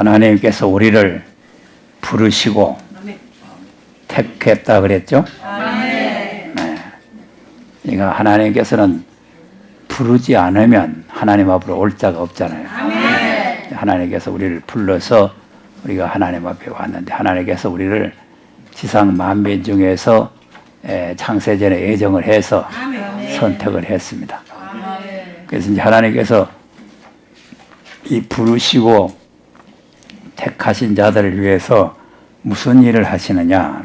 하나님께서 우리를 부르시고 택했다 그랬죠? 네. 그러니까 하나님께서는 부르지 않으면 하나님 앞으로 올 자가 없잖아요. 하나님께서 우리를 불러서 우리가 하나님 앞에 왔는데 하나님께서 우리를 지상 만민 중에서 창세전에 예정을 해서 선택을 했습니다. 그래서 이제 하나님께서 이 부르시고 택하신 자들을 위해서 무슨 일을 하시느냐.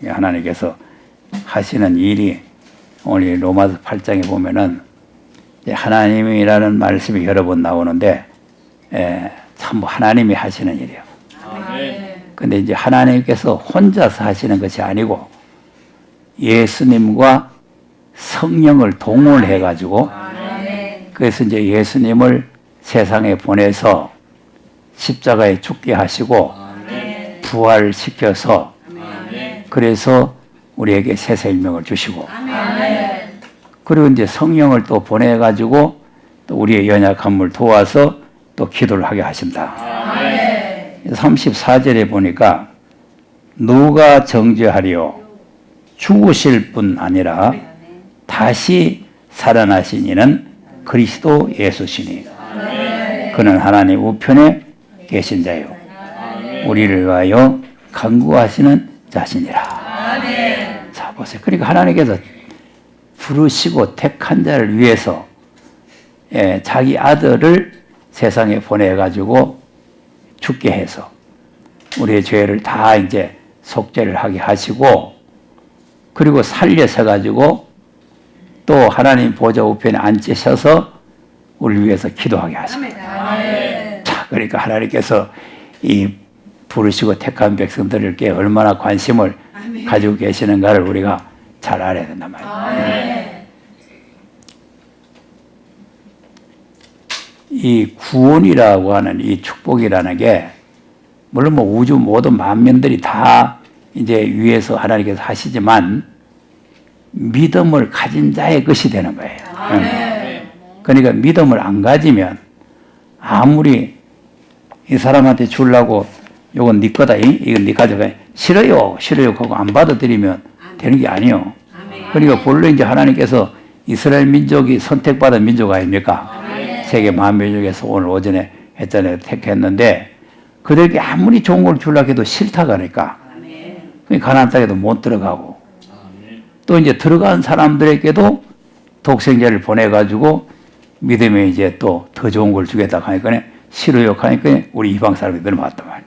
하나님께서 하시는 일이 오늘 로마서 8장에 보면은 하나님이라는 말씀이 여러 번 나오는데 참 하나님이 하시는 일이에요. 근데 이제 하나님께서 혼자서 하시는 것이 아니고 예수님과 성령을 동원해 가지고 그래서 이제 예수님을 세상에 보내서 십자가에 죽게 하시고 부활시켜서 그래서 우리에게 새 생명을 주시고 그리고 이제 성령을 또 보내 가지고 또 우리의 연약함을 도와서 또 기도를 하게 하신다. 34절에 보니까 누가 정죄하리요 죽으실 뿐 아니라 다시 살아나신 이는 그리스도 예수시니 그는 하나님 우편에 계신 자요 우리를 위하여 간구하시는 자신이라. 자 보세요. 그러니까 하나님께서 부르시고 택한 자를 위해서 자기 아들을 세상에 보내가지고 죽게 해서 우리의 죄를 다 이제 속죄를 하게 하시고 그리고 살려서 가지고 또 하나님 보좌 우편에 앉으셔서 우리를 위해서 기도하게 하십니다. 자, 그러니까 하나님께서 이 부르시고 택한 백성들에게 얼마나 관심을 가지고 계시는가를 우리가 잘 알아야 된단 말이에요. 이 구원이라고 하는 이 축복이라는 게 물론 뭐 우주 모든 만민들이 다 이제 위에서 하나님께서 하시지만 믿음을 가진 자의 것이 되는 거예요. 그러니까 믿음을 안 가지면 아무리 이 사람한테 주려고 이건 네 거다, 이건 네 가져가 싫어요 하고 안 받아들이면 되는 게 아니에요. 그러니까 본래 이제 하나님께서 이스라엘 민족이 선택받은 민족 아닙니까? 세계 만민 중에서 오늘 오전에 했잖아요. 택했는데 그들에게 아무리 좋은 걸 주려고 해도 싫다고 하니까 가나안 땅에도 못 들어가고 또 이제 들어간 사람들에게도 독생자를 보내가지고 믿음에 이제 또 더 좋은 걸 주겠다 하니까 싫어요 하니까 우리 이방 사람이 넘어왔단 말이에요.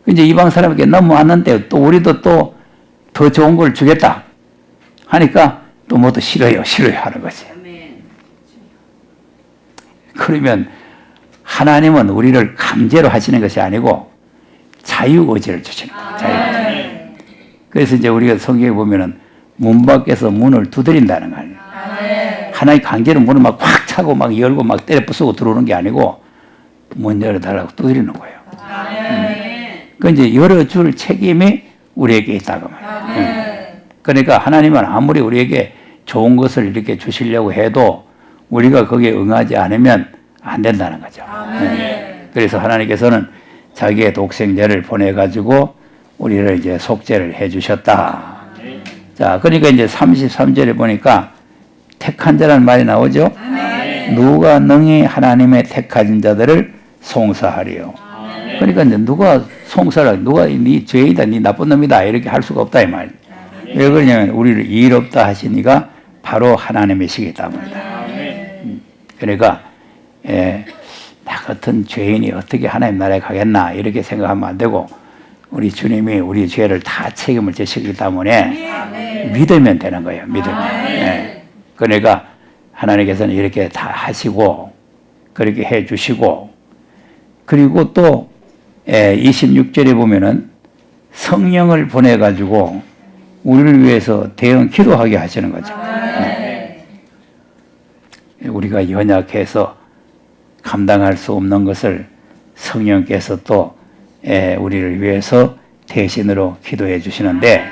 이제 이방 사람에게 넘어왔는데 또 우리도 또 더 좋은 걸 주겠다 하니까 또 뭐 또 싫어요 하는 거지. 그러면 하나님은 우리를 강제로 하시는 것이 아니고 자유의지를 주시는 거예요. 자유의지. 그래서 이제 우리가 성경에 보면은 문 밖에서 문을 두드린다는 거예요. 하나님 강제로 문을 막 꽉 차고 막 열고 막 때려 부수고 들어오는 게 아니고 문 열어달라고 두드리는 거예요. 그 이제 열어줄 책임이 우리에게 있다고 말이에요. 그러니까 하나님은 아무리 우리에게 좋은 것을 이렇게 주시려고 해도 우리가 거기에 응하지 않으면 안 된다는 거죠. 그래서 하나님께서는 자기의 독생자를 보내가지고 우리를 이제 속죄를 해주셨다. 자, 그러니까 이제 33절에 보니까 택한 자라는 말이 나오죠. 누가 능히 하나님의 택하신 자들을 송사하리요. 그러니까 이제 누가 송사를, 누가 네 죄이다, 네 나쁜 놈이다 이렇게 할 수가 없다 이 말이에요. 왜 그러냐면 우리를 이롭다 하신 이가 바로 하나님이시기 때문이다. 그러니까 나 같은 죄인이 어떻게 하나님 나라에 가겠나 이렇게 생각하면 안 되고 우리 주님이 우리 죄를 다 책임을 지시기 때문에 믿으면 되는 거예요. 믿으면. 그러니까 하나님께서는 이렇게 다 하시고 그렇게 해주시고 그리고 또 26절에 보면은 성령을 보내가지고 우리를 위해서 대응 기도하게 하시는 거죠. 우리가 연약해서 감당할 수 없는 것을 성령께서 또 우리를 위해서 대신으로 기도해 주시는데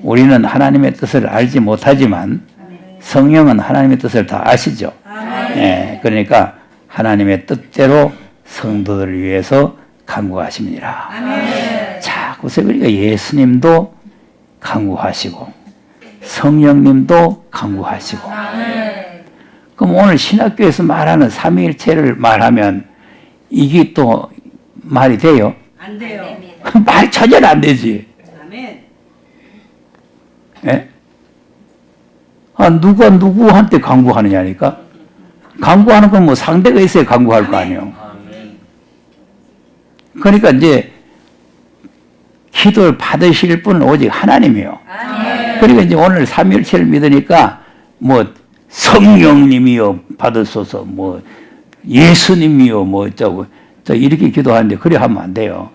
우리는 하나님의 뜻을 알지 못하지만 성령은 하나님의 뜻을 다 아시죠. 그러니까 하나님의 뜻대로 성도들을 위해서 간구하십니다. 자, 그래서 그러니까 예수님도 간구하시고 성령님도 간구하시고. 그럼 오늘 신학교에서 말하는 삼위일체를 말하면 이게 또 말이 돼요? 안 돼요. 말이 전혀 안 되지. 아멘. 예? 누가 누구한테 간구하느냐니까? 간구하는 건 뭐 상대가 있어야 간구할 거 아니에요. 그러니까 이제 기도를 받으실 분은 오직 하나님이요. 그러니까 이제 오늘 삼위일체를 믿으니까 뭐 성령님이요 받으소서, 뭐 예수님이요 뭐 어쩌고 이렇게 기도하는데 그래 하면 안 돼요.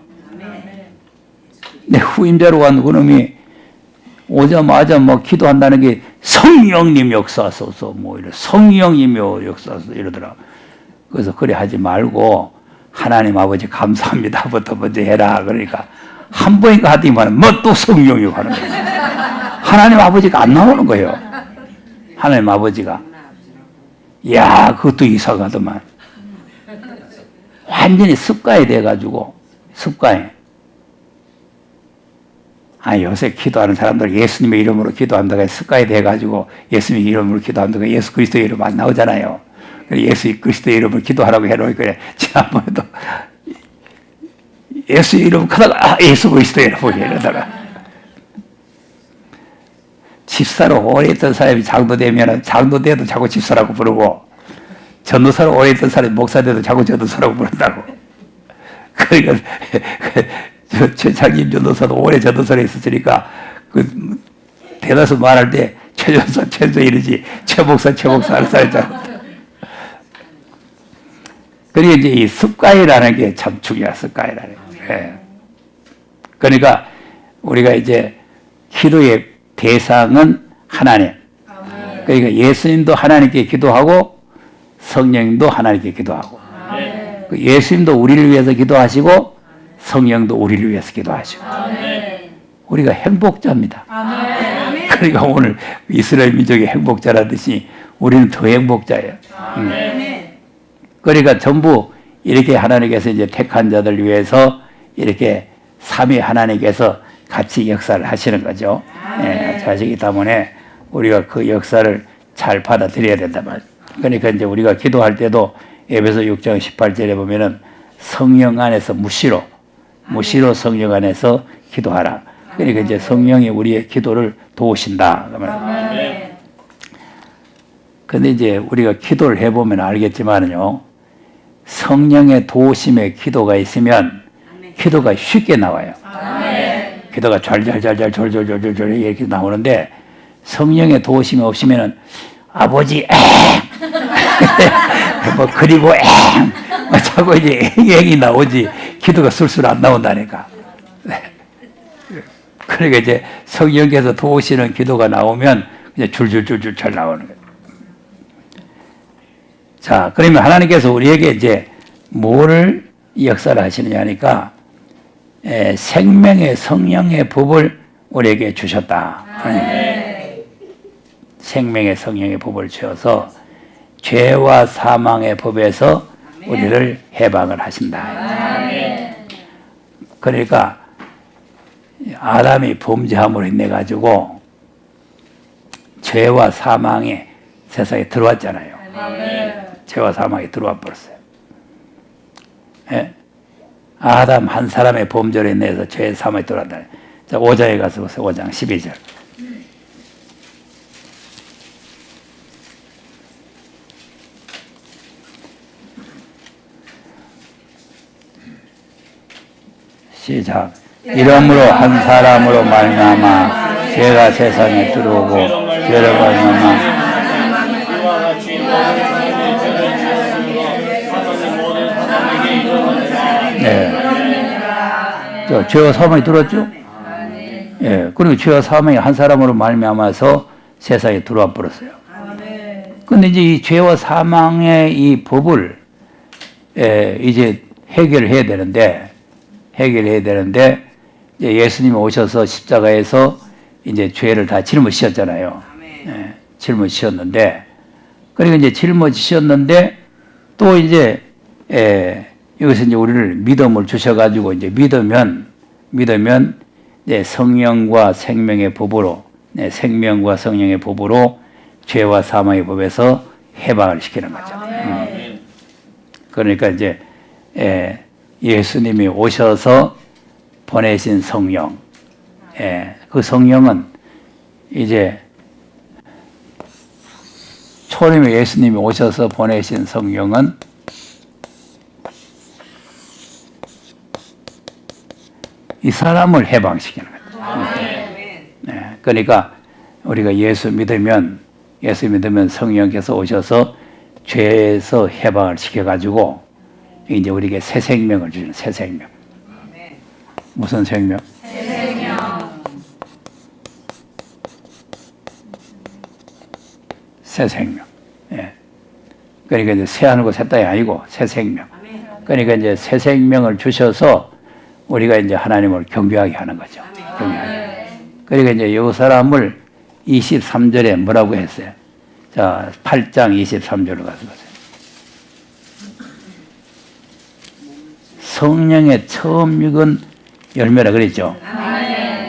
내 후임자로 간 그놈이 오자마자 뭐 기도한다는 게 성령님 역사하소서, 뭐 이래 성령님이요 역사하소서 이러더라. 그래서 그래 하지 말고 하나님 아버지 감사합니다부터 먼저 해라. 그러니까 한 번인가 하더니만 뭐 또 성령이요 하는 거예요. 하나님 아버지가 안 나오는 거예요. 하나님 아버지가. 야, 그것도 이상하더만. 완전히 습관이 돼가지고, 습관이. 요새 기도하는 사람들 예수님의 이름으로 기도한다가 습관이 돼가지고 예수님의 이름으로 기도한다가 예수 그리스도의 이름 안 나오잖아요. 예수 그리스도의 이름으로 기도하라고 해놓으니까 지난번에도 예수의 이름 하다가 예수 그리스도의 이름으로 이러다가 집사로 오래 있던 사람이 장도 되면 장도 돼도 자꾸 집사라고 부르고 전도사로 오래 있던 사람이 목사 돼도 자꾸 전도사라고 부른다고. 그러니까 최창림 전도사도 오래 전도사로 있었으니까 그 대다수 말할 때 최전사 최전사 이러지 최목사 하는 사람이잖아. 그러니까 이제 이 습관이라는 게 참 중요한 습관이라는 거예요. 그러니까 우리가 이제 기도의 대상은 하나님. 그러니까 예수님도 하나님께 기도하고 성령님도 하나님께 기도하고 예수님도 우리를 위해서 기도하시고 성령도 우리를 위해서 기도하시고 우리가 행복자입니다. 그러니까 오늘 이스라엘 민족이 행복자라듯이 우리는 더 행복자예요. 그러니까 전부 이렇게 하나님께서 이제 택한 자들 위해서 이렇게 삼위 하나님께서 같이 역사를 하시는 거죠. 하시기 때문에 우리가 그 역사를 잘 받아들여야 된단 말이에요. 그러니까 이제 우리가 기도할 때도 에베소 6장 18절에 보면은 성령 안에서 무시로 성령 안에서 기도하라. 그러니까 이제 성령이 우리의 기도를 도우신다. 근데 이제 우리가 기도를 해보면 알겠지만요. 성령의 도우심에 기도가 있으면 기도가 쉽게 나와요. 기도가 졸졸졸졸졸졸 이렇게 나오는데 성령의 도우심이 없으면은 아버지 뭐 그리고 자꾸 이제 앵이 나오지 기도가 술술 안 나온다니까. 그러니까 이제 성령께서 도우시는 기도가 나오면 이제 줄줄줄줄 잘 나오는 거예요. 자, 그러면 하나님께서 우리에게 이제 뭐를 역사를 하시느냐 하니까 생명의 성령의 법을 우리에게 주셨다. 생명의 성령의 법을 주셔서 죄와 사망의 법에서 우리를 해방을 하신다. 그러니까 아담이 범죄함으로 인해 가지고 죄와 사망이 세상에 들어왔잖아요. 죄와 사망이 들어와 버렸어요. 예? 아담 한 사람의 범죄로 인해서 죄의 사망이 들어왔다. 자, 5장에 가서 보세요. 5장 12절. 시작. 이러므로 한 사람으로 말미암아 죄가 세상에 들어오고 죄로 말미암아 죄와 사망이 들어왔죠? 예, 그리고 죄와 사망이 한 사람으로 말미암아서 세상에 들어와 버렸어요. 근데 이제 이 죄와 사망의 이 법을 이제 해결해야 되는데 이제 예수님이 오셔서 십자가에서 이제 죄를 다 짊어지셨잖아요. 짊어지셨는데, 그리고 이제 짊어지셨는데 또 이제 여기서 이제 우리를 믿음을 주셔가지고 이제 믿으면 이제 성령과 생명의 법으로 생명과 성령의 법으로 죄와 사망의 법에서 해방을 시키는 거죠. 그러니까 이제 예수님이 오셔서 보내신 성령, 그 성령은 이제 초림에 예수님이 오셔서 보내신 성령은 이 사람을 해방시키는 거죠. 그러니까 우리가 예수 믿으면 성령께서 오셔서 죄에서 해방을 시켜가지고 이제 우리에게 새 생명을 주시는 새 생명. 무슨 생명? 새 생명. 새 생명. 그러니까 이제 새하늘과 새 땅이 아니고 새 생명. 그러니까 이제 새 생명을 주셔서 우리가 이제 하나님을 경배하게 하는 거죠. 경배하게. 그러니까 이제 이 사람을 23절에 뭐라고 했어요? 자, 8장 23절로 가서 보세요. 성령의 처음 익은 열매라 그랬죠? 자,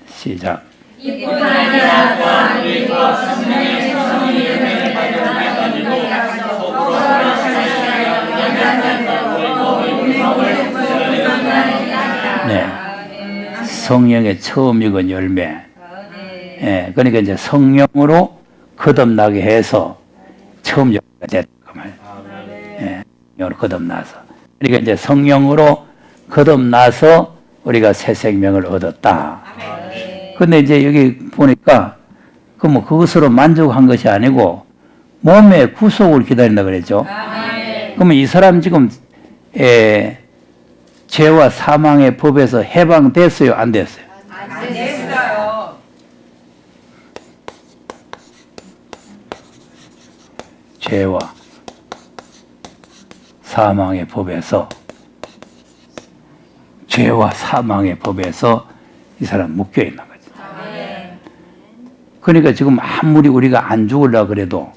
시작. 이뿐 아니라 또한 믿고 성령의 처음 열매를 가지고 속으로 하나님을 연단하고 믿음을 부정하느니라. 네, 성령의 처음 익은 열매. 그러니까 이제 성령으로 거듭나게 해서 처음 열매가 됐다 그 말. 성령으로 거듭나서. 그러니까 이제 성령으로 거듭나서 우리가 새 생명을 얻었다. 근데 이제 여기 보니까 그것으로 만족한 것이 아니고 몸의 구속을 기다린다 그랬죠. 그러면 이 사람 지금 죄와 사망의 법에서 해방됐어요, 안 됐어요? 안 됐어요. 죄와 사망의 법에서 이 사람 묶여 있는 거죠. 그러니까 지금 아무리 우리가 안 죽으려고 그래도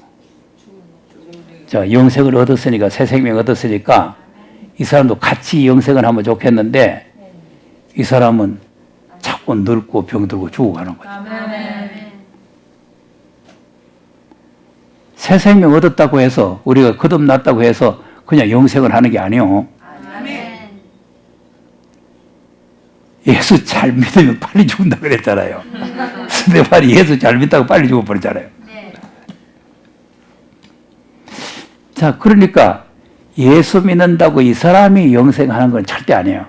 자, 영생을 얻었으니까 새 생명 얻었으니까 이 사람도 같이 영생을 하면 좋겠는데 이 사람은 자꾸 늙고 병들고 죽어가는 거죠. 새 생명 얻었다고 해서 우리가 거듭났다고 해서 그냥 영생을 하는 게 아니에요. 예수 잘 믿으면 빨리 죽는다 그랬잖아요. 스데반이 예수 잘 믿다고 빨리 죽어버렸잖아요. 자, 그러니까 예수 믿는다고 이 사람이 영생하는 건 절대 아니에요.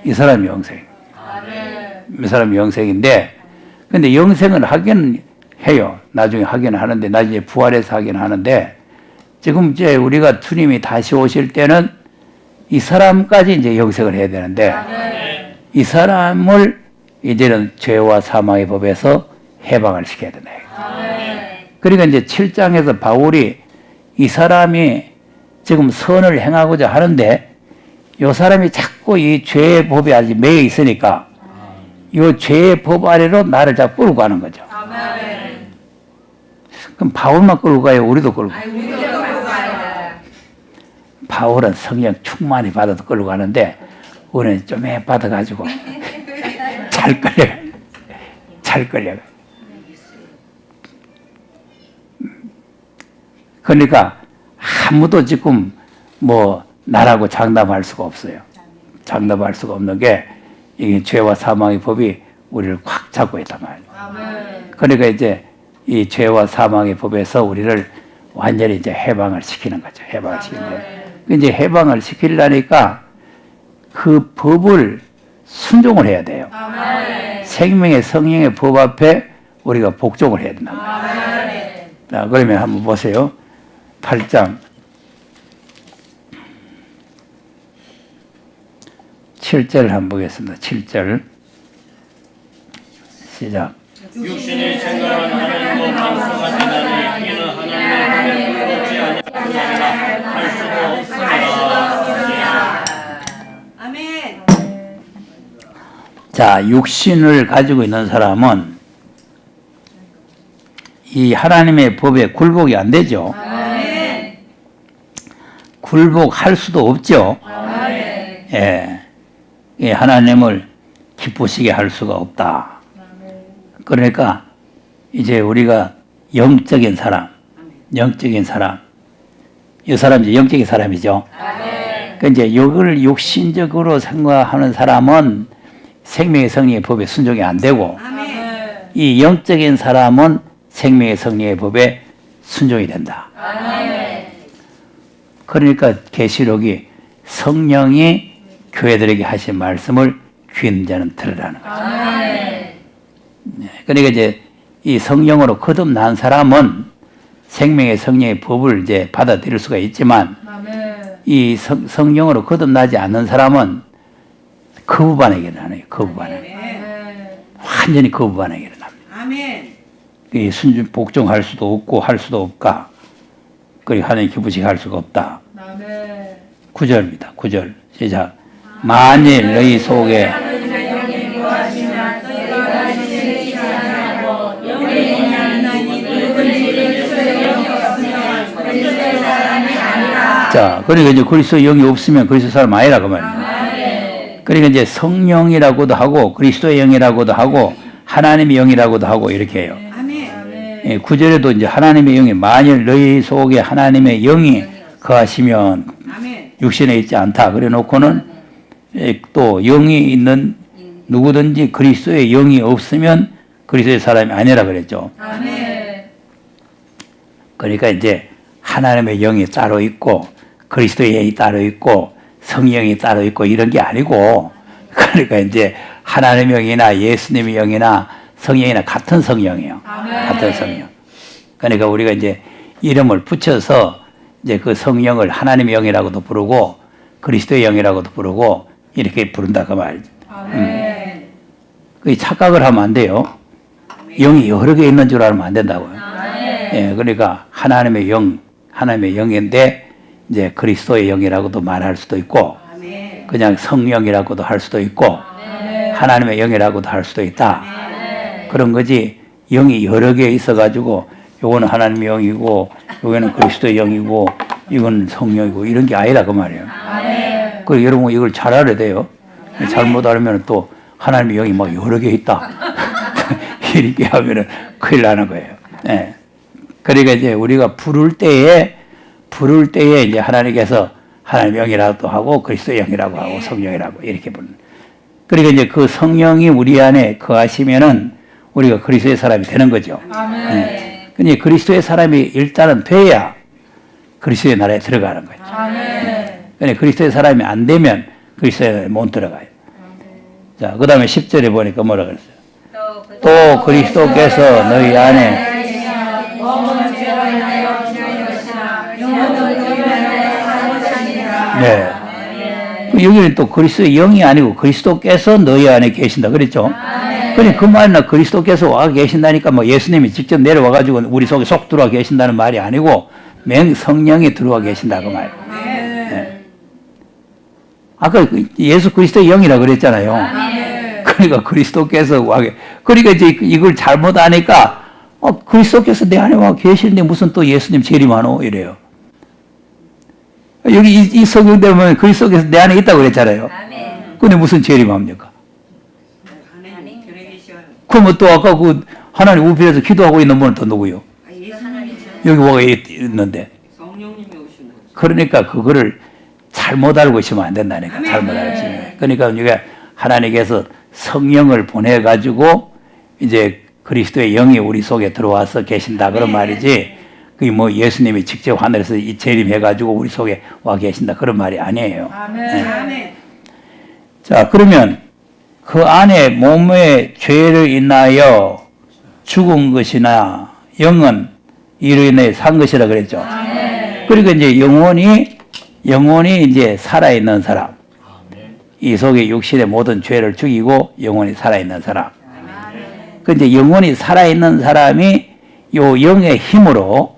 이 사람이 영생. 이 사람이 영생인데, 근데 영생을 하긴 해요. 나중에 하긴 하는데, 나중에 부활해서 하긴 하는데, 지금 이제 우리가 주님이 다시 오실 때는 이 사람까지 이제 영생을 해야 되는데, 이 사람을 이제는 죄와 사망의 법에서 해방을 시켜야 된다. 그러니까 이제 7장에서 바울이 이 사람이 지금 선을 행하고자 하는데 이 사람이 자꾸 이 죄의 법에 아직 매여 있으니까 이 죄의 법 아래로 나를 자꾸 끌고 가는 거죠. 그럼 바울만 끌고 가요? 우리도 끌고 가요? 바울은 성령 충만히 받아서 끌고 가는데 우리는 좀 받아가지고 잘 끌려가. 그러니까 아무도 지금 뭐 나라고 장담할 수가 없어요. 장담할 수가 없는 게 이게 죄와 사망의 법이 우리를 꽉 잡고 있단 말이에요. 그러니까 이제 이 죄와 사망의 법에서 우리를 완전히 이제 해방을 시키는 거죠. 해방을 시키는 거예요. 이제 해방을 시키려니까 그 법을 순종을 해야 돼요. 생명의 성령의 법 앞에 우리가 복종을 해야 된단 말이에요. 자, 그러면 한번 보세요. 8장 7절을 한번 보겠습니다. 7절 시작. 육신이 생각하는 하나님과 방송하시나니 이는 하나님의 뜻이 아니라 할 수가 없습니다. 아멘. 자, 육신을 가지고 있는 사람은 이 하나님의 법에 굴복이 안 되죠. 굴복할 수도 없죠. 예. 예, 하나님을 기쁘시게 할 수가 없다. 그러니까 이제 우리가 영적인 사람, 이 사람이 이제 영적인 사람이죠. 그러니까 이제 이걸 육신적으로 생각하는 사람은 생명의 성리의 법에 순종이 안 되고, 이 영적인 사람은 생명의 성리의 법에 순종이 된다. 그러니까 계시록이 성령이 교회들에게 하신 말씀을 귀 있는 자는 들으라는 거죠. 그러니까 이제 이 성령으로 거듭난 사람은 생명의 성령의 법을 이제 받아들일 수가 있지만, 이 성령으로 거듭나지 않는 사람은 거부반응이 일어나요. 완전히 거부반응이 일어납니다. 이 순종 복종할 수도 없고 할 수도 없다. 그리고 하나님 기쁘시게 할 수가 없다. 9절입니다. 9절 시작. 만일 너희 속에 자, 그러니까 이제 그리스도 영이 없으면 그리스도 사람 아니라 그 말이에요. 그러니까 이제 성령이라고도 하고 그리스도의 영이라고도 하고 하나님의 영이라고도 하고 이렇게 해요. 예, 9절에도 이제 하나님의 영이 만일 너희 속에 하나님의 영이 거하시면 육신에 있지 않다. 그래 놓고는 또 영이 있는 누구든지 그리스도의 영이 없으면 그리스도의 사람이 아니라 그랬죠. 그러니까 이제 하나님의 영이 따로 있고 그리스도의 영이 따로 있고 성령이 따로 있고 이런 게 아니고, 그러니까 이제 하나님의 영이나 예수님의 영이나 성령이나 같은 성령이에요. 같은 성령. 그러니까 우리가 이제 이름을 붙여서 이제 그 성령을 하나님의 영이라고도 부르고 그리스도의 영이라고도 부르고 이렇게 부른다 그 말이죠. 그 착각을 하면 안 돼요. 영이 여러 개 있는 줄 알면 안 된다고요. 예, 그러니까 하나님의 영인데 이제 그리스도의 영이라고도 말할 수도 있고 그냥 성령이라고도 할 수도 있고 하나님의 영이라고도 할 수도 있다. 그런 거지 영이 여러 개 있어가지고 요거는 하나님의 영이고 요거는 그리스도의 영이고 이건 성령이고 이런 게 아니라 그 말이에요. 그리고 여러분 이걸 잘 알아야 돼요. 잘못 알면 또 하나님의 영이 막 여러 개 있다. 이렇게 하면은 큰일 나는 거예요. 예. 그러니까 이제 우리가 부를 때에 이제 하나님께서 하나님의 영이라고도 하고 그리스도의 영이라고 하고 성령이라고 이렇게 부르는. 그러니까 이제 그 성령이 우리 안에 거하시면은 우리가 그리스도의 사람이 되는 거죠. 네. 근데 그리스도의 사람이 일단은 돼야 그리스도의 나라에 들어가는 거죠. 근데 그리스도의 사람이 안 되면 그리스도의 나라에 못 들어가요. 자, 그 다음에 10절에 보니까 뭐라 그랬어요? 또 그리스도께서 너희 안에 네. 여기는 또 그리스도의 영이 아니고 그리스도께서 너희 안에 계신다 그랬죠. 그러니까 그 말이나 그리스도께서 와 계신다니까 뭐 예수님이 직접 내려와 가지고 우리 속에 속 들어와 계신다는 말이 아니고 맹 성령이 들어와 계신다 그 말. 네. 아까 예수 그리스도의 영이라 그랬잖아요. 그러니까 그리스도께서 와 그러니까 이제 이걸 잘못 아니까 그리스도께서 내 안에 와 계시는데 무슨 또 예수님 재림하노 이래요. 여기 이 성경대로 보면 그리스도께서 내 안에 있다고 그랬잖아요. 근데 무슨 재림합니까? 그러면 또 아까 그 하나님 우편에서 기도하고 있는 분은 또 누구요? 여기 와 있는데. 그러니까 그거를 잘못 알고 있으면 안 된다니까. 잘못 알고 있으면. 그러니까 우리가 하나님께서 성령을 보내가지고 이제 그리스도의 영이 우리 속에 들어와서 계신다 그런 말이지. 그게 뭐 예수님이 직접 하늘에서 재림해가지고 우리 속에 와 계신다 그런 말이 아니에요. 네. 자, 그러면 그 안에 몸의 죄를 인하여 죽은 것이나 영은 이로 인해 산 것이라 그랬죠. 그러니까 이제 영혼이 이제 살아있는 사람. 이 속에 육신의 모든 죄를 죽이고 영혼이 살아있는 사람. 그 이제 영혼이 살아있는 사람이 요 영의 힘으로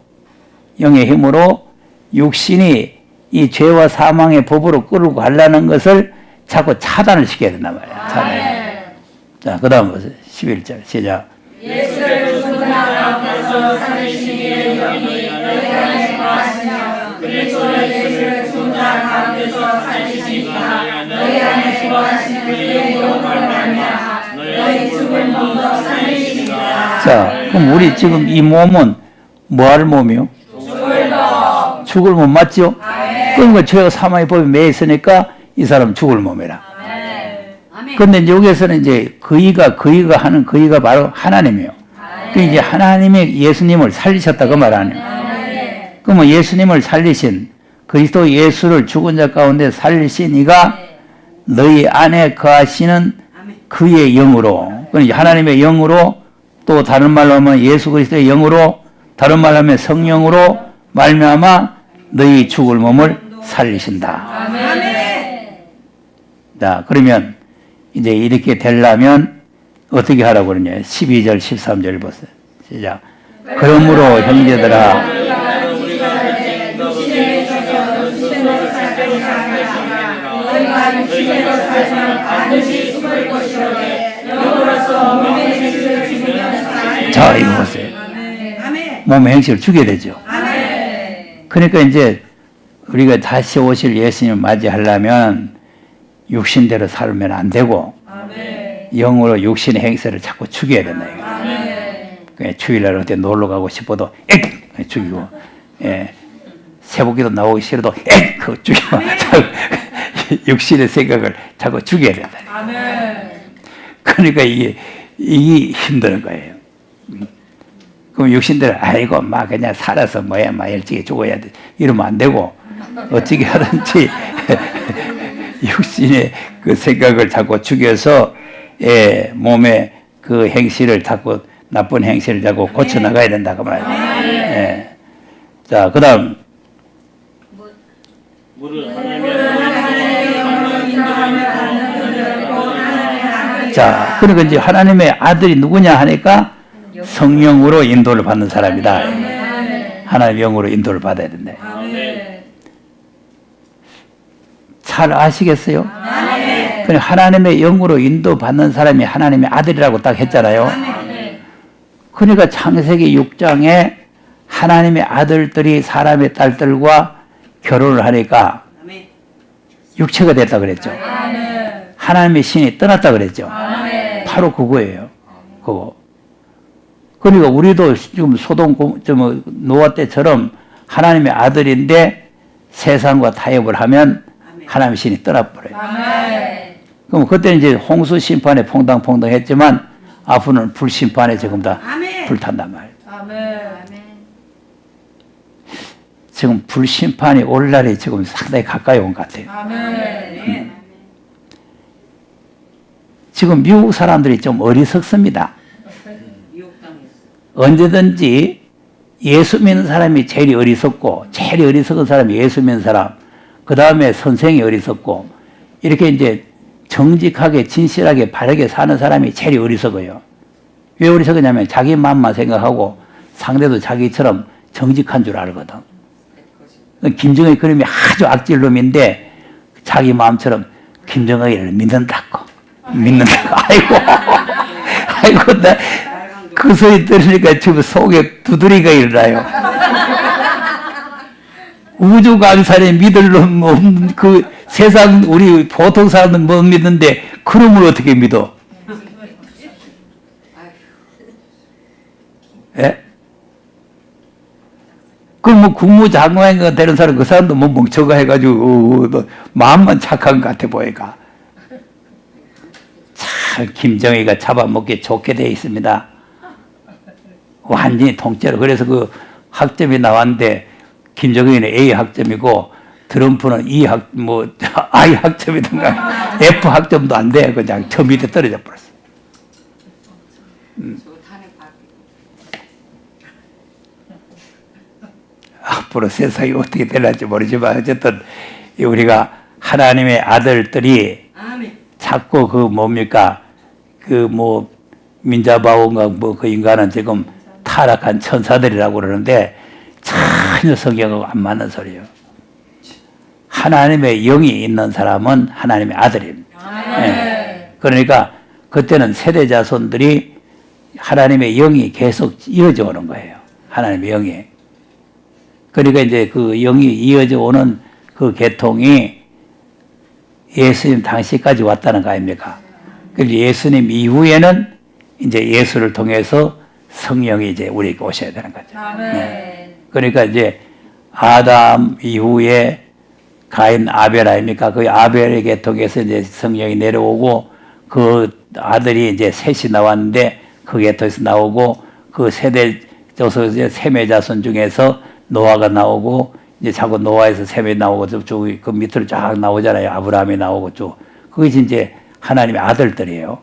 육신이 이 죄와 사망의 법으로 끌고 가려는 것을 자꾸 차단을 시켜야 된단 말이야. 자, 그 다음 보세요. 11절 시작. 예수를 죽은 앞에서 살리시기에 영이 너희 안에 거하시며 그리스도 예수를 죽은 것이니가 너희 안에 거하시는 그의 영으로 말미암아 너희 죽은 몸도 살리시니라. 자, 그럼 우리 지금 이 몸은 뭐 할 몸이요? 죽을 몸 맞죠? 그러니까 죄가 사망의 법에 매여 있으니까 이 사람 죽을 몸이라. 그런데 이제 여기에서는 이제 그이가 하는 그이가 바로 하나님이에요. 그 이제 하나님이 예수님을 살리셨다 그 말 아니에요. 그러면 예수님을 살리신 그리스도 예수를 죽은 자 가운데 살리신 이가 너희 안에 거하시는 그의 영으로, 그러니까 하나님의 영으로, 또 다른 말로 하면 예수 그리스도의 영으로, 다른 말로 하면 성령으로 말미암아 너희 죽을 몸을 살리신다. 자, 그러면 이제 이렇게 되려면 어떻게 하라고 그러냐? 12절, 13절 보세요. 시작. 그러므로 형제들아, 너희가 육신으로 살면 반드시 죽을 것이오되 영으로서 몸의 행실을 죽이면 살리라. 자, 이거 보세요. 몸의 행실을 죽여야 되죠. 그러니까 이제 우리가 다시 오실 예수님을 맞이하려면 육신대로 살면 안 되고 영으로 육신의 행실을 자꾸 죽여야 된다. 그냥 주일날 어디 놀러 가고 싶어도 죽이고, 예. 새벽기도 나오기 싫어도 그거 죽이고 육신의 생각을 자꾸 죽여야 된다. 그러니까 이게 힘든 거예요. 그럼 육신대로 아이고 막 그냥 살아서 뭐야 막 일찍이 죽어야 돼 이러면 안 되고 어떻게 하든지 육신의 그 생각을 자꾸 죽여서 몸의 그 행실을 자꾸 나쁜 행실을 자꾸 고쳐 나가야 된다 그 말이에요. 예. 자, 그다음 자, 그러니까 이제 하나님의 아들이 누구냐 하니까 성령으로 인도를 받는 사람이다. 하나님의 영으로 인도를 받아야 된다. 잘 아시겠어요? 하나님의 영으로 인도받는 사람이 하나님의 아들이라고 딱 했잖아요. 그러니까 창세기 6장에 하나님의 아들들이 사람의 딸들과 결혼을 하니까 육체가 됐다 그랬죠. 하나님의 신이 떠났다 그랬죠. 바로 그거예요. 그거. 그러니까 우리도 지금 노아 때처럼 하나님의 아들인데 세상과 타협을 하면 하나님의 신이 떠나버려요. 그럼 그때는 이제 홍수 심판에 퐁당퐁당 했지만 앞으로는 불 심판에 지금 다 불탄단 말이에요. 지금 불 심판이 올 날이 지금 상당히 가까이 온 것 같아요. 지금 미국 사람들이 좀 어리석습니다. 언제든지 예수 믿는 사람이 제일 어리석고, 제일 어리석은 사람이 예수 믿는 사람, 그 다음에 선생이 어리석고, 이렇게 이제 정직하게, 진실하게, 바르게 사는 사람이 제일 어리석어요. 왜 어리석으냐면 자기 마음만 생각하고 상대도 자기처럼 정직한 줄 알거든. 김정의 그림이 아주 악질 놈인데 자기 마음처럼 김정의를 믿는다고. 아이고, 나 그 소리 들으니까 지금 속에 두드리가 일어나요. 우주 강산에 믿을 놈 없는 그 세상 우리 보통 사람은 못 믿는데 그놈을 어떻게 믿어? 예? 그럼 뭐 국무장관이 되는 사람 그 사람도 뭐 멍청가 해가지고 마음만 착한 것 같아 보니까. 참 김정희가 잡아먹기 좋게 되어 있습니다. 완전히 통째로. 그래서 그 학점이 나왔는데 김정희는 A 학점이고 트럼프는 I 학점이든가 F 학점도 안 돼. 그냥 저 밑에 떨어져 버렸어. 앞으로 세상이 어떻게 될지 모르지만 어쨌든 우리가 하나님의 아들들이 자꾸 그 뭡니까 그 뭐 민자바오인가 뭐 그 인간은 지금 타락한 천사들이라고 그러는데 전혀 성경하고 안 맞는 소리예요. 하나님의 영이 있는 사람은 하나님의 아들입니다. 네. 그러니까 그때는 세대 자손들이 하나님의 영이 계속 이어져 오는 거예요. 하나님의 영이. 그러니까 이제 그 영이 이어져 오는 그 계통이 예수님 당시까지 왔다는 거 아닙니까? 그리고 예수님 이후에는 이제 예수를 통해서 성령이 이제 우리에게 오셔야 되는 거죠. 네. 그러니까 이제 아담 이후에 가인 아벨 아닙니까? 그 아벨에게 통해서 이제 성령이 내려오고 그 아들이 이제 셋이 나왔는데 그 계통에서 나오고 그 세대 저서 이제 셈의 자손 중에서 노아가 나오고 이제 자꾸 노아에서 셈이 나오고 쭉 그 밑으로 쫙 나오잖아요. 아브라함이 나오고 쭉 그것이 이제 하나님의 아들들이에요.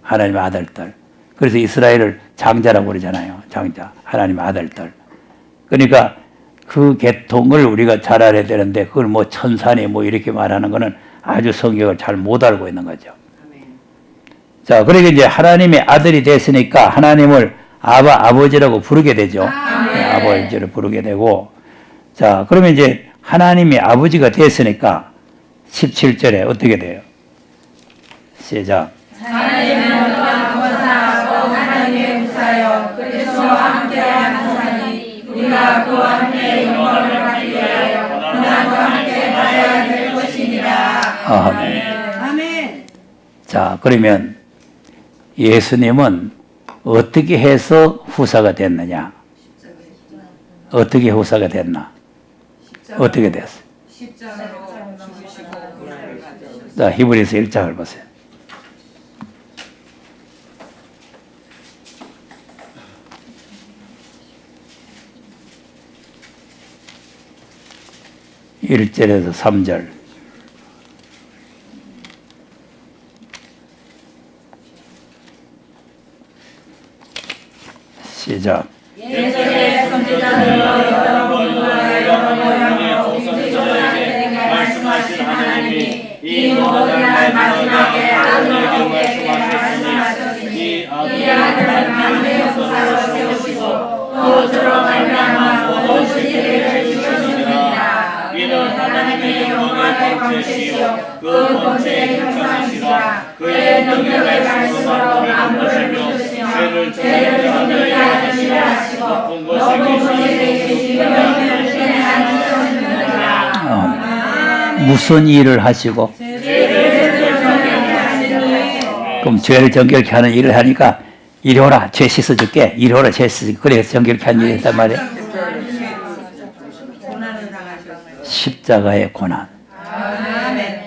하나님의 아들들. 그래서 이스라엘을 장자라고 그러잖아요. 장자. 하나님의 아들들. 그러니까 그 계통을 우리가 잘 알아야 되는데 그걸 뭐 천사니 뭐 이렇게 말하는 거는 아주 성경을 잘 못 알고 있는 거죠. 자, 그러니까 이제 하나님의 아들이 됐으니까 하나님을 아버지라고 부르게 되죠. 네, 아버지를 부르게 되고. 자, 그러면 이제 하나님이 아버지가 됐으니까 17절에 어떻게 돼요? 시작. 하나님은 권사하고 하나님의 무사여 그리스도와 함께한 하나님 우리가 그와 함께 영광을 받기 위하여 고난과 함께 받아야 될 것이니라. 아멘. 자, 그러면 예수님은 어떻게 해서 후사가 됐느냐? 어떻게 후사가 됐나? 어떻게 됐어요? 십자가로 죽으시고 부활을 받으셨습니다. 자, 히브리서 1장을 보세요. 일절에서 3절. 시작. 예전에 선지자들로 여러 분과 여러 모양으로 우리 조상들에게 말씀하신 하나님이 이 모든 날 마지막에 아들을 우리에게 말씀하셨으니 이 아들을 만민의 후사로 세우시고 또 저로 말미암아 모든 세대를 지으시느니라. 이는 하나님의 영광의 본체시요 그 본체의 형상이시라. 그의 능력의 말씀으로 만물을 만드시며 죄를 정결케 하시려 하시고 높은 곳에 계시며 영원에 앉으셨느니라. 무슨 일을 하시고? 그럼 죄를 정결케 하는 일을 하니까 이리 오라 죄 씻어줄게. 이리 오라 죄 씻어줄게. 그래서 정결케 하는 일을 했단 말이에요. 십자가의 고난,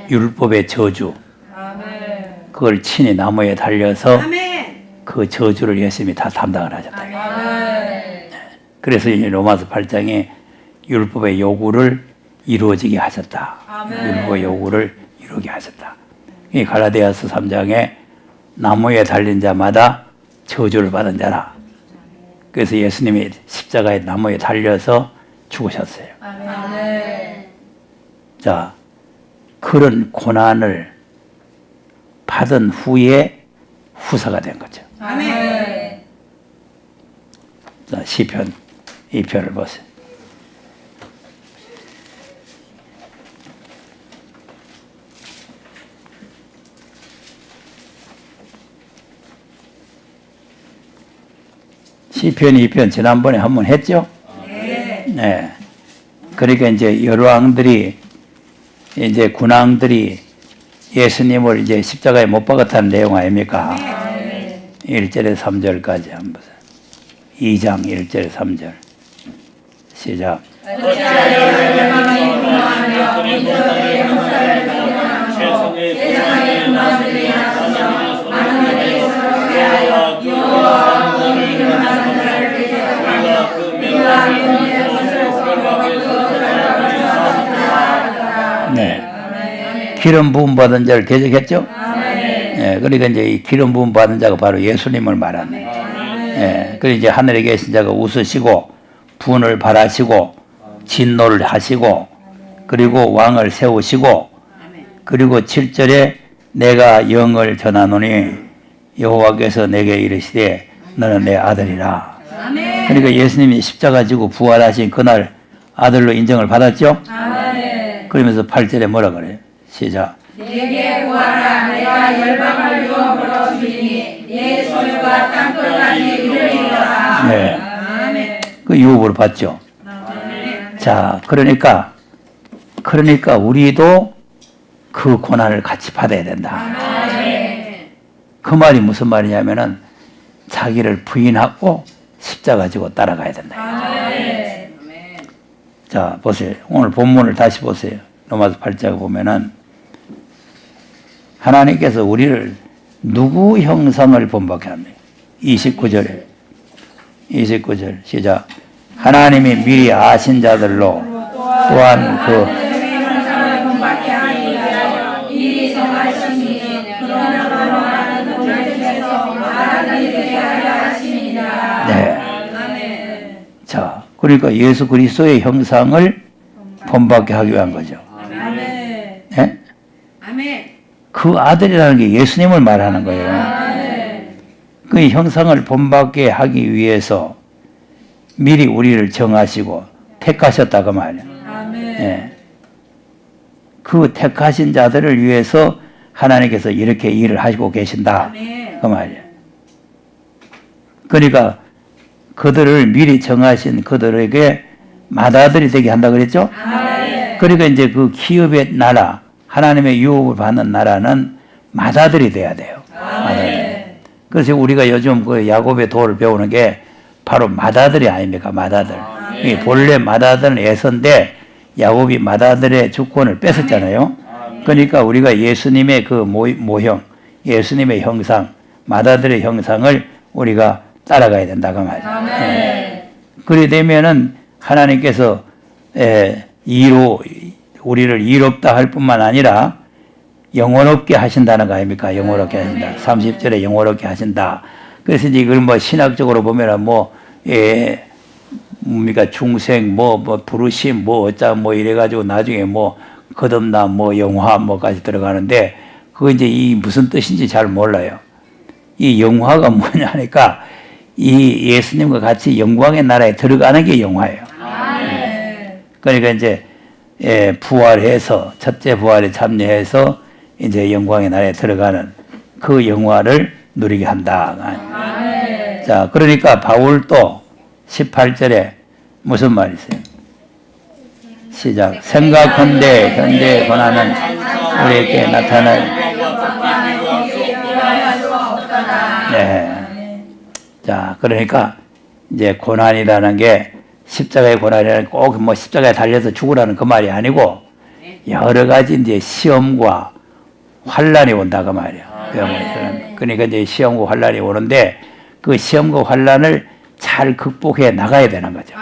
율법의 저주, 그걸 친히 나무에 달려서 그 저주를 예수님이 다 담당을 하셨다. 그래서 이 로마서 8장에 율법의 요구를 이루어지게 하셨다. 율법의 요구를 이루게 하셨다. 이 갈라디아서 3장에 나무에 달린 자마다 저주를 받은 자라. 그래서 예수님이 십자가에 나무에 달려서 죽으셨어요. 자, 그런 고난을 받은 후에 후사가 된 거죠. 자, 시편 2편을 보세요. 시편 2편 지난번에 한번 했죠? 네. 그러니까 이제 열왕들이 이제 군왕들이 예수님을 이제 십자가에 못 박았다는 내용 아닙니까? 1절에 3절까지 한번 보세요. 2장 1절에 3절. 시작. 네. 기름 부음 받은 자를 대적했죠? 네. 그러니까 이제 이 기름 부음 받은 자가 바로 예수님을 말하네. 네. 그리고 이제 하늘에 계신 자가 웃으시고 분을 발하시고 진노를 하시고 그리고 왕을 세우시고 그리고 7절에 내가 영을 전하노니 여호와께서 내게 이르시되 너는 내 아들이라. 그러니까 예수님이 십자가 지고 부활하신 그날 아들로 인정을 받았죠? 그러면서 8절에 뭐라 그래요? 시작. 내게 구하라. 내가 열방을 유업으로 주리니 내 소유가 땅끝까지 이르리라. 네. 그 유업으로 받죠. 자, 그러니까 우리도 그 고난을 같이 받아야 된다. 그 말이 무슨 말이냐면은 자기를 부인하고 십자가 지고 따라가야 된다. 자, 보세요. 오늘 본문을 다시 보세요. 로마서 8장 보면은 하나님께서 우리를 누구 형상을 본받게 합니까? 29절 시작. 하나님이 미리 아신 자들로 또한 그 네. 자, 그러니까 예수 그리스도의 형상을 본받게 하기 위한 거죠. 네? 그 아들이라는 게 예수님을 말하는 거예요. 그 형상을 본받게 하기 위해서 미리 우리를 정하시고 택하셨다 그 말이에요. 네. 그 택하신 자들을 위해서 하나님께서 이렇게 일을 하시고 계신다 그 말이에요. 그러니까 그들을 미리 정하신 그들에게 맏아들이 되게 한다 그랬죠? 그러니까 이제 그 기업의 나라, 하나님의 유업을 받는 나라는 맏아들이 돼야 돼요. 맏아들. 그래서 우리가 요즘 그 야곱의 도를 배우는 게 바로 맏아들이 아닙니까? 맏아들. 이 본래 맏아들은 에서인데 야곱이 맏아들의 주권을 뺏었잖아요. 그러니까 우리가 예수님의 그 모형, 예수님의 형상, 맏아들의 형상을 우리가 따라가야 된다 그 말이에요. 네. 그래 되면은 하나님께서 우리를 이롭다 할 뿐만 아니라 영원롭게 하신다는 거 아닙니까? 영원롭게 하신다. 30절에 영원롭게 하신다. 그래서 이제 이걸 뭐 신학적으로 보면은 뭡니까? 중생, 부르심, 이래가지고 나중에 거듭남, 영화, 까지 들어가는데, 그거 이제 이 무슨 뜻인지 잘 몰라요. 이 영화가 뭐냐 하니까, 이 예수님과 같이 영광의 나라에 들어가는 게 영화예요. 그러니까 이제, 부활해서, 첫째 부활에 참여해서, 이제 영광의 나라에 들어가는 그 영화를 누리게 한다. 자, 그러니까 바울도 18절에 무슨 말이 있어요? 시작. 생각한데 현재 고난은 우리에게 나타날. 네. 자, 그러니까 이제 고난이라는 게 십자가의 고난이라는 꼭 십자가에 달려서 죽으라는 그 말이 아니고 여러 가지 이제 시험과 환란이 온다 그 말이에요. 그러니까 이제 시험과 환란이 오는데 그 시험과 환란을 잘 극복해 나가야 되는 거죠.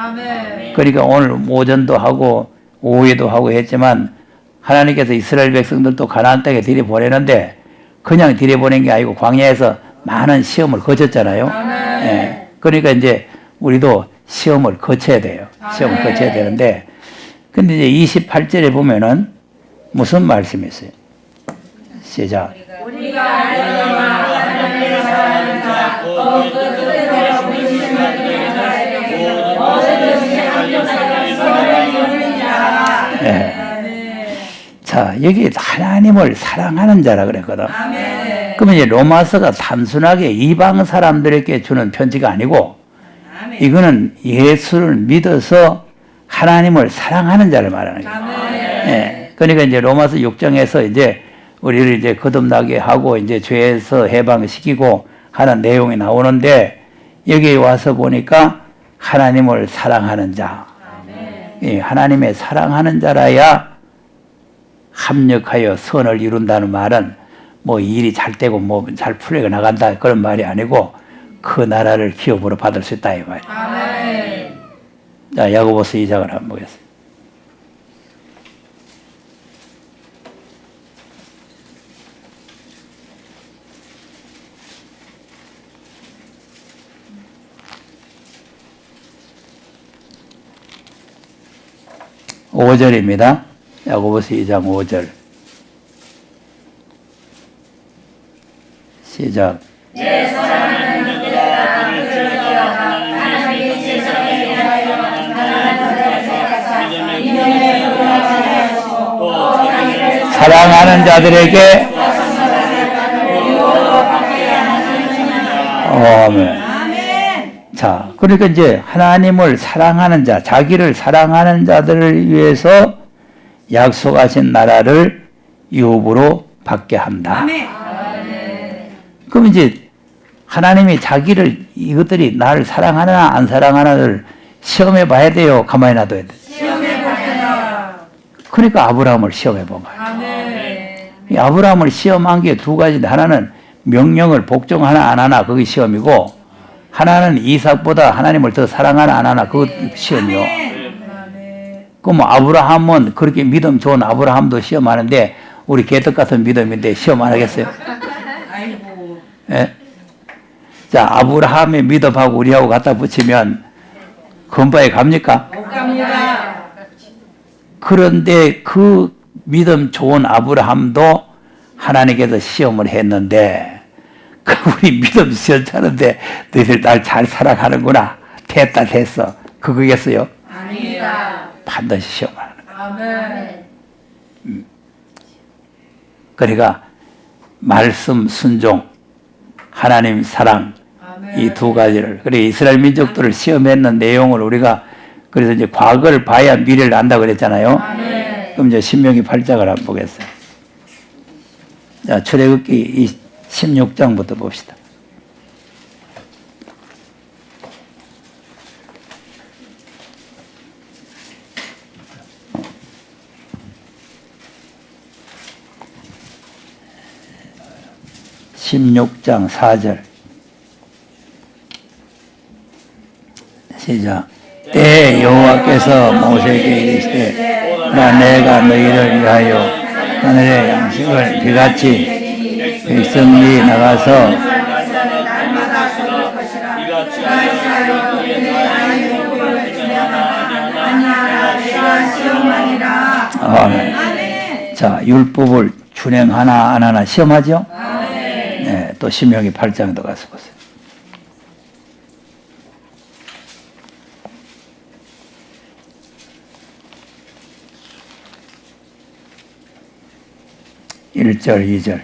그러니까 오늘 오전도 하고 오후에도 하고 했지만 하나님께서 이스라엘 백성들도 가나안 땅에 들여보내는데 그냥 들여보낸 게 아니고 광야에서 많은 시험을 거쳤잖아요. 예. 그러니까 이제 우리도 시험을 거쳐야 돼요. 시험을 거쳐야 되는데 근데 이제 28절에 보면은 무슨 말씀이 있어요? 시작. 우리가 하나님을 사랑하는 자, 그 뜻대로 불신을 드리는 자에게 모든 것이 합력하여 선을 이루는 자. 자, 여기 하나님을 사랑하는 자라 그랬거든. 그러면 이제 로마서가 단순하게 이방 사람들에게 주는 편지가 아니고 이거는 예수를 믿어서 하나님을 사랑하는 자를 말하는 거예요. 그러니까 이제 로마서 6장에서 이제 우리를 이제 거듭나게 하고 이제 죄에서 해방시키고 하는 내용이 나오는데 여기에 와서 보니까 하나님을 사랑하는 자. 하나님의 사랑하는 자라야 합력하여 선을 이룬다는 말은 일이 잘 되고 잘 풀려 나간다 그런 말이 아니고 그 나라를 기업으로 받을 수 있다 이 말이에요. 자, 야고보서 2장을 한번 보겠습니다. 오절입니다 야고보서 2장 5절. 시작. 내 사랑하는 자들아, 하나님의 세상에 대하여 사랑하는 자들에게 아멘. 자, 그러니까 이제 하나님을 사랑하는 자, 자기를 사랑하는 자들을 위해서 약속하신 나라를 유업으로 받게 한다. 아멘. 그럼 이제 하나님이 자기를 이것들이 나를 사랑하나 안 사랑하나를 시험해 봐야 돼요. 가만히 놔둬야 돼. 시험해 보세요. 그러니까 아브라함을 시험해 본 거예요. 아멘. 이 아브라함을 시험한 게 두 가지인데 하나는 명령을 복종하나 안 하나 그게 시험이고 하나는 이삭보다 하나님을 더 사랑하나 안 하나 그것 시험이요. 그럼 아브라함은 그렇게 믿음 좋은 아브라함도 시험하는데 우리 개떡 같은 믿음인데 시험 안 하겠어요? 아이고. 예? 자, 아브라함의 믿음하고 우리하고 갖다 붙이면 건바에 갑니까? 못 갑니다. 그런데 그 믿음 좋은 아브라함도 하나님께서 시험을 했는데 그 우리 믿음 시험하는데 너희들 날 잘 살아가는구나. 됐어. 그거겠어요? 아닙니다. 반드시 시험하는 거예요. 아멘. 그러니까 말씀 순종, 하나님 사랑 이 두 가지를 그래 이스라엘 민족들을 시험했는 내용을 우리가 그래서 이제 과거를 봐야 미래를 안다 그랬잖아요. 그럼 이제 신명기 8장을 한번 보겠어요. 자, 출애굽기 16장부터 봅시다. (16장) 4절 시작. 때 여호와께서 모세에게 이르시되 내가 너희를 위하여 하늘의 양식을 비같이 백성이 나가서 날마다 쏟을 것이라. 이같이 하여 그들의 나의 목표를 주려하나 내가 시험하니라. 아멘. 아멘. 자, 율법을 준행하나 안 하나 시험하죠? 네, 또 신명기 8장도 가서 보세요. (1절) (2절)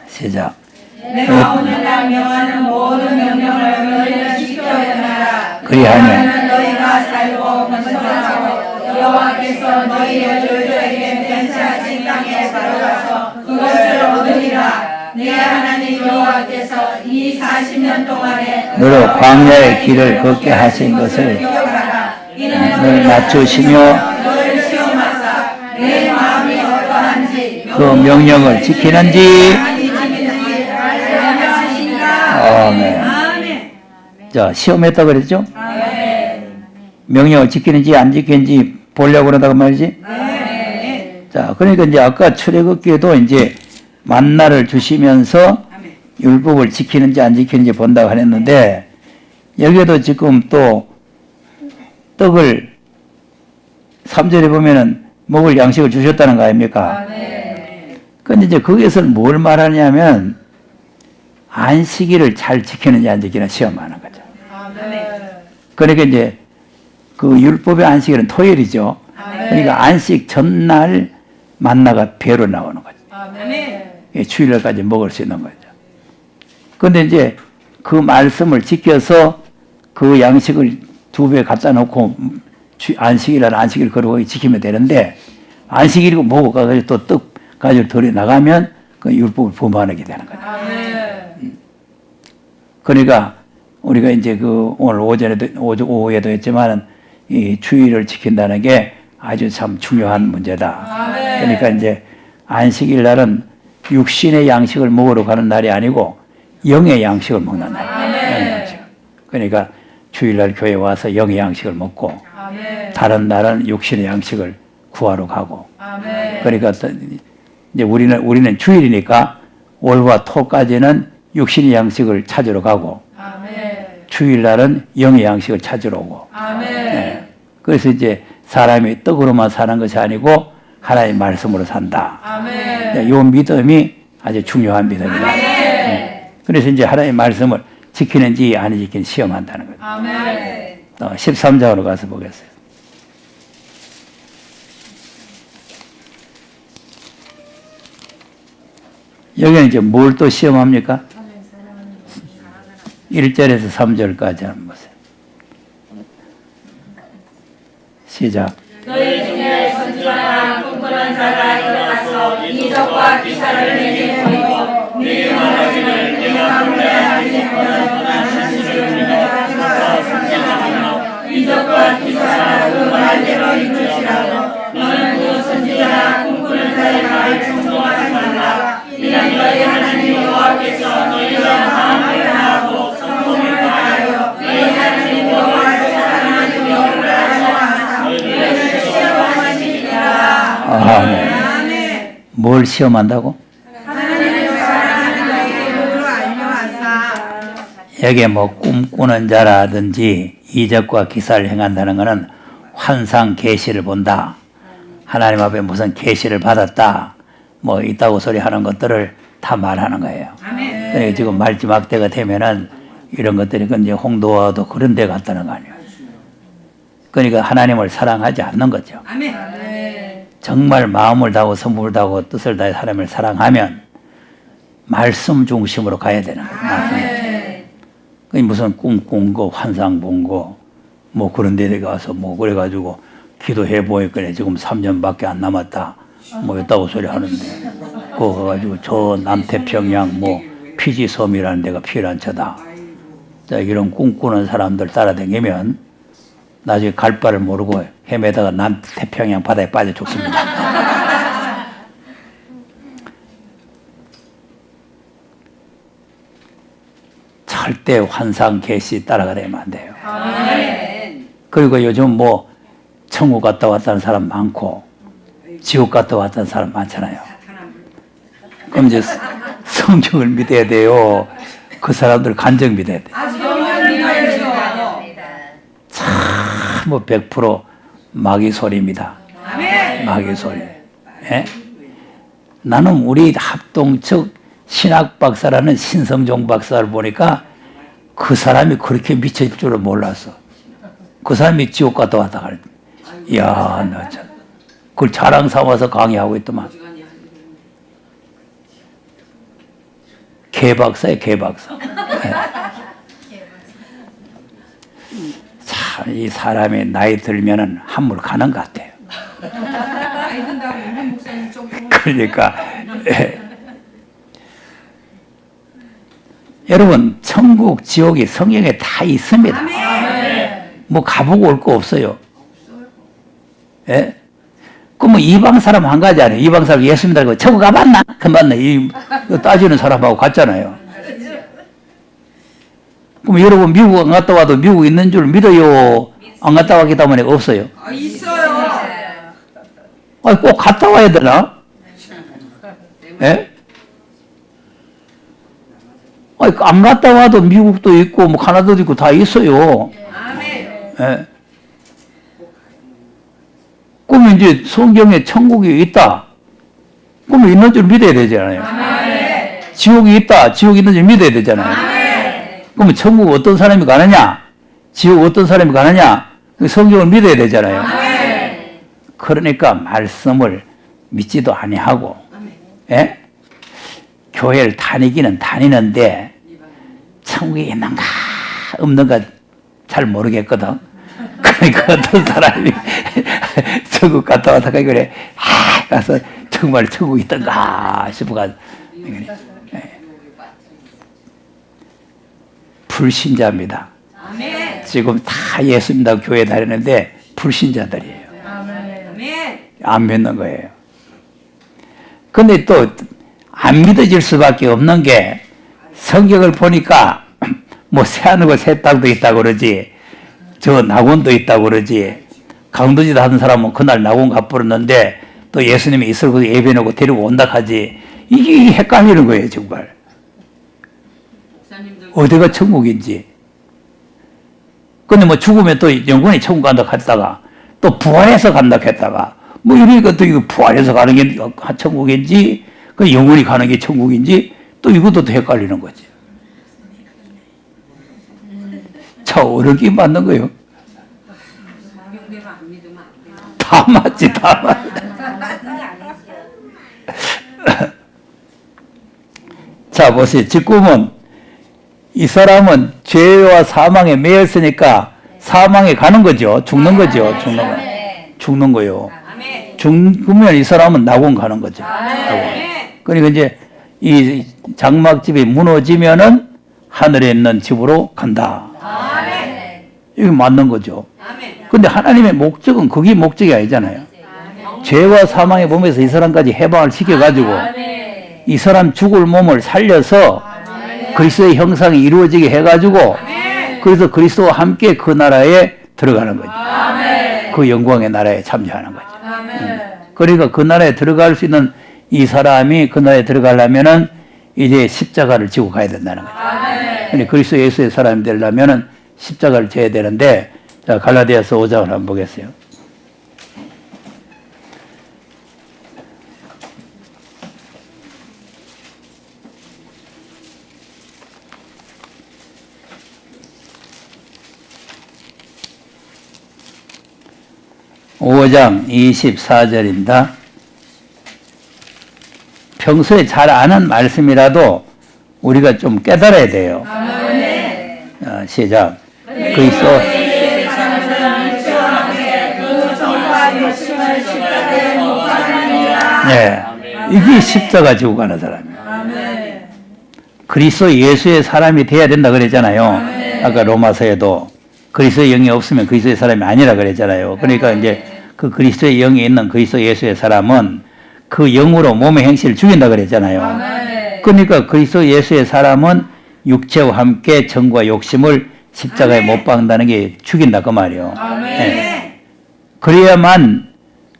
시작. 내가 오늘날 명하는 모든 명령을 너희는 지켜야 하라. 그리하면 너희가 살고 번성하고 여호와께서 너희의 조주에게 맹세하신 땅에 들어가서 그것을 얻으리라. 내 하나님 여호와께서 이 40년 동안에 너로 광야의 길을 걷게 하신 것을 기억하라. 이는 너를 낮추시며 너를 시험하사 내 마음이 어떠한지 그 명령을 지키는지. 많이 지키는지 알려하시니라. 아멘. 아멘. 자, 시험했다 그랬죠? 아멘. 명령을 지키는지 안 지키는지 보려고 그러다가 말이지. 아멘. 자, 그러니까 이제 아까 출애굽기에도 이제 만나를 주시면서 아멘. 율법을 지키는지 안 지키는지 본다고 했는데 여기에도 지금 또 떡을 3절에 보면은 먹을 양식을 주셨다는 거 아닙니까? 아멘. 근데 이제 거기에서 뭘 말하냐면 안식일을 잘 지키는지 안 지키는지 시험하는 거죠. 아멘. 그러니까 이제 그 율법의 안식일은 토요일이죠. 그러니까 안식 전날 만나가 배로 나오는 거죠. 아멘. 예, 주일날까지 먹을 수 있는 거죠. 그런데 이제 그 말씀을 지켜서 그 양식을 2배 갖다 놓고 안식일날 안식일 거룩하게 지키면 되는데 안식일이고 뭐고 가지고 또 떡 가지고 들여 나가면 그 율법을 범하게 되는 거죠. 아멘. 그러니까 우리가 이제 그 오늘 오후에도 했지만은 이 주의를 지킨다는 게 아주 참 중요한 문제다. 아멘. 그러니까 이제 안식일 날은 육신의 양식을 먹으러 가는 날이 아니고 영의 양식을 먹는 날이에요. 영의 양식. 그러니까 주일날 교회 와서 영의 양식을 먹고 아멘. 다른 날은 육신의 양식을 구하러 가고. 아멘. 그러니까 또 이제 우리는 주일이니까 월화 토까지는 육신의 양식을 찾으러 가고 아멘. 주일날은 영의 양식을 찾으러 오고. 아멘. 네. 그래서 이제 사람이 떡으로만 사는 것이 아니고 하나님의 말씀으로 산다. 아멘. 이 믿음이 아주 중요한 믿음이다. 네. 그래서 이제 하나님의 말씀을 지키는지 안 지키는지 시험한다는 거죠. 아멘. 13장으로 가서 보겠어요. 여기는 이제 뭘 또 시험합니까? 1절에서 3절까지 한번 보세요. 시작. 너희 중에 선지자나 꿈꾸는 자가 일어나서 이적과 기사를 내게 보이고 내게 말하기를 내가 본래 하실 거는 사실을 우리가 가서 선지자며 이적과 기사가 그 말대로 이루시라고 너는 그 선지자나 꿈꾸는 자의 말을 충동하지 말라. 이는 너희 하나님 여호와께서 너희가 마음을 다하고 성품을 다하여 너희 하나님 여호와를 사랑하는 영을 하셔서 너희를 시험하시리라. 아멘. 뭘 시험한다고? 하나님을 사랑하는 너희의 법으로 알려하사. 여기에 뭐 꿈꾸는 자라든지 이적과 기사를 행한다는 것은 환상 계시를 본다. 하나님 앞에 무슨 계시를 받았다. 뭐 있다고 소리하는 것들을 다 말하는 거예요. 그러니까 지금 마지막 때가 되면은 이런 것들이 이제 홍도와도 그런 데 갔다는 거 아니에요. 그러니까 하나님을 사랑하지 않는 거죠. 정말 마음을 다하고 선물을 다하고 뜻을 다해 하나님을 사랑하면 말씀 중심으로 가야 되는 거예요. 그 무슨 꿈 꾼 거, 환상 본 거, 뭐 그런 데 가서 뭐 그래가지고 기도해 보니까 지금 3년밖에 안 남았다. 뭐 있다고 소리 하는데 그거 가가지고 저 남태평양 뭐 피지섬이라는 데가 피란처다. 자, 이런 꿈꾸는 사람들 따라다니면 나중에 갈 바를 모르고 헤매다가 남태평양 바다에 빠져 죽습니다. 절대 환상 계시 따라가려면 안 돼요. 그리고 요즘 뭐 천국 갔다 왔다는 사람 많고 지옥 갔다 왔다는 사람 많잖아요. 그럼 이제 성경을 믿어야 돼요. 그 사람들 간증 믿어야 돼요. 뭐 100% 마귀 소리입니다. 마귀 소리. 예? 나는 우리 합동측 신학 박사라는 신성종 박사를 보니까 그 사람이 그렇게 미칠 줄은 몰랐어. 그 사람이 지옥 갔다 왔다 그랬. 이야, 나 참. 그걸 자랑 삼아서 강의하고 있더만. 개박사예요, 개박사. 네. 참, 이 사람이 나이 들면은 한물 가는 것 같아요. 그러니까, 여러분, 천국, 지옥이 성경에 다 있습니다. 뭐 가보고 올 거 없어요. 예? 그럼 이방 사람 한 가지 아니에요. 이방 사람 예수 믿다고 천국 가봤나? 가봤나? 이 따지는 사람하고 같잖아요. 그럼 여러분 미국 안 갔다 와도 미국 있는 줄 믿어요? 안 갔다 왔기 때문에 없어요? 있어요. 아니, 꼭 갔다 와야 되나? 예? 아니, 안 갔다 와도 미국도 있고 뭐 카나다도 있고 다 있어요. 예. 그러면 이제 성경에 천국이 있다. 그러면 있는 줄 믿어야 되잖아요. 지옥이 있다. 지옥이 있는 줄 믿어야 되잖아요. 그러면 천국 어떤 사람이 가느냐? 지옥 어떤 사람이 가느냐? 성경을 믿어야 되잖아요. 그러니까 말씀을 믿지도 아니하고, 예? 교회를 다니기는 다니는데 천국이 있는가 없는가 잘 모르겠거든. 그러니까 어떤 사람이 천국 갔다 왔다 그래, 가서 정말 천국이 있던가 싶어가. 불신자입니다. 지금 다 예수 믿다고 교회 다니는데 불신자들이에요. 안 믿는 거예요. 근데 또 안 믿어질 수밖에 없는 게 성경을 보니까 뭐 새하늘과 새 땅도 있다고 그러지, 저 낙원도 있다고 그러지, 강도짓 하는 사람은 그날 낙원 가버렸는데 또 예수님이 있을 곳에 예배하고 데리고 온다 하지. 이게 헷갈리는 거예요, 정말. 어디가 천국인지. 근데 뭐 죽으면 또 영원히 천국 간다 했다가 또 부활해서 간다 했다가 뭐 이러니까 또 이거 부활해서 가는 게 천국인지 그 영원히 가는 게 천국인지 또 이것도 또 헷갈리는 거지. 자, 어렵게 맞는 거예요. 다 맞지, 다 맞지. 자, 보세요. 직구문. 이 사람은 죄와 사망에 매였으니까 사망에 가는 거죠. 죽는 거죠. 죽는 거. 죽는 거요. 아멘. 죽으면 이 사람은 낙원 가는 거죠. 아멘. 그러니까 이제 이 장막집이 무너지면은 하늘에 있는 집으로 간다. 아멘. 이게 맞는 거죠. 아멘. 근데 하나님의 목적은 그게 목적이 아니잖아요. 죄와 사망의 몸에서 이 사람까지 해방을 시켜가지고 이 사람 죽을 몸을 살려서 그리스도의 형상이 이루어지게 해가지고 그래서 그리스도와 함께 그 나라에 들어가는 거죠. 그 영광의 나라에 참여하는 거죠. 그러니까 그 나라에 들어갈 수 있는 이 사람이 그 나라에 들어가려면은 이제 십자가를 지고 가야 된다는 거죠. 근데 그리스도 예수의 사람이 되려면은 십자가를 져야 되는데, 자, 갈라디아서 5장을 한번 보겠어요. (5장) 24절입니다. 평소에 잘 아는 말씀이라도 우리가 좀 깨달아야 돼요. 시작. 그리스도 네, 이게 십자가 지고 가는 사람이에요. 그리스도 예수의 사람이 돼야 된다 그랬잖아요. 아까 로마서에도 그리스도의 영이 없으면 그리스도의 사람이 아니라 그랬잖아요. 그러니까 이제 그 그리스도의 영이 있는 그리스도 예수의 사람은 그 영으로 몸의 행실을 죽인다 그랬잖아요. 그러니까 그리스도 예수의 사람은 육체와 함께 정과 욕심을 십자가에 못 박는다는 게 죽인다 그 말이에요. 네. 그래야만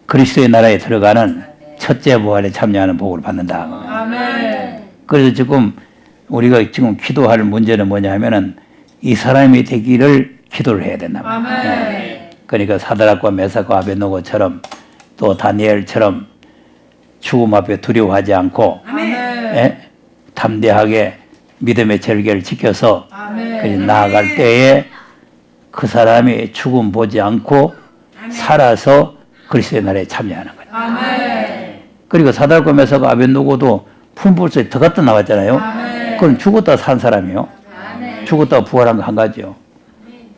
그리스도의 나라에 들어가는 첫째 부활에 참여하는 복을 받는다. 그래서 지금 우리가 지금 기도할 문제는 뭐냐 하면은 이 사람이 되기를 기도를 해야 된다. 네. 그러니까 사드락과 메삭과 아벳노고처럼 또 다니엘처럼 죽음 앞에 두려워하지 않고 담대하게 믿음의 절개를 지켜서 나아갈 때에 그 사람이 죽음 보지 않고 살아서 그리스도의 나라에 참여하는 거예요. 그리고 사드락과 메삭과 아벳노고도 품불 속에 들어갔다 나왔잖아요. 그건 죽었다 산 사람이요. 죽었다 부활한 거 한 가지요.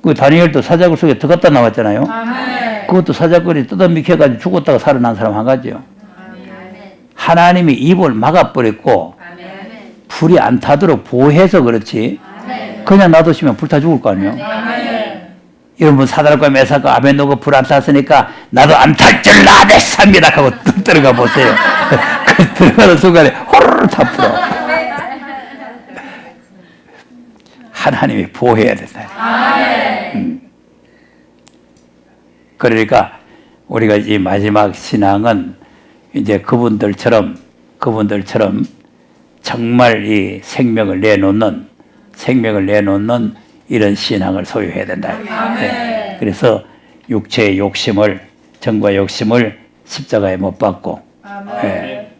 그 다니엘도 사자굴 속에 들어갔다 나왔잖아요. 그것도 사자굴이 뜯어미켜가지고 죽었다가 살아난 사람 한 가지요. 하나님이 입을 막아버렸고 불이 안 타도록 보호해서 그렇지 그냥 놔두시면 불타 죽을 거 아니에요. 여러분 사드락과 메삭과 아벳노고 불 안 탔으니까 나도 안 탈 줄 알았습니다 하고 뚝 들어가 보세요. 그 들어가는 순간에 호로로 타버려. 하나님이 보호해야 된다. 그러니까 우리가 이 마지막 신앙은 이제 그분들처럼 정말 이 생명을 내놓는 이런 신앙을 소유해야 된다. 네. 그래서 육체의 욕심을 정과 욕심을 십자가에 못 박고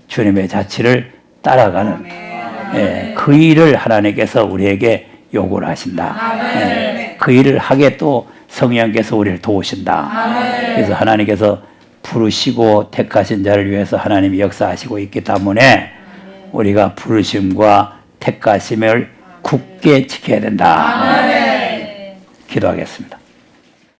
주님의 자치를 따라가는 그 일을 하나님께서 우리에게 요구를 하신다. 그 일을 하게 또 성령께서 우리를 도우신다. 그래서 하나님께서 부르시고 택하신 자를 위해서 하나님이 역사하시고 있기 때문에 우리가 부르심과 택하심을 굳게 지켜야 된다. 기도하겠습니다.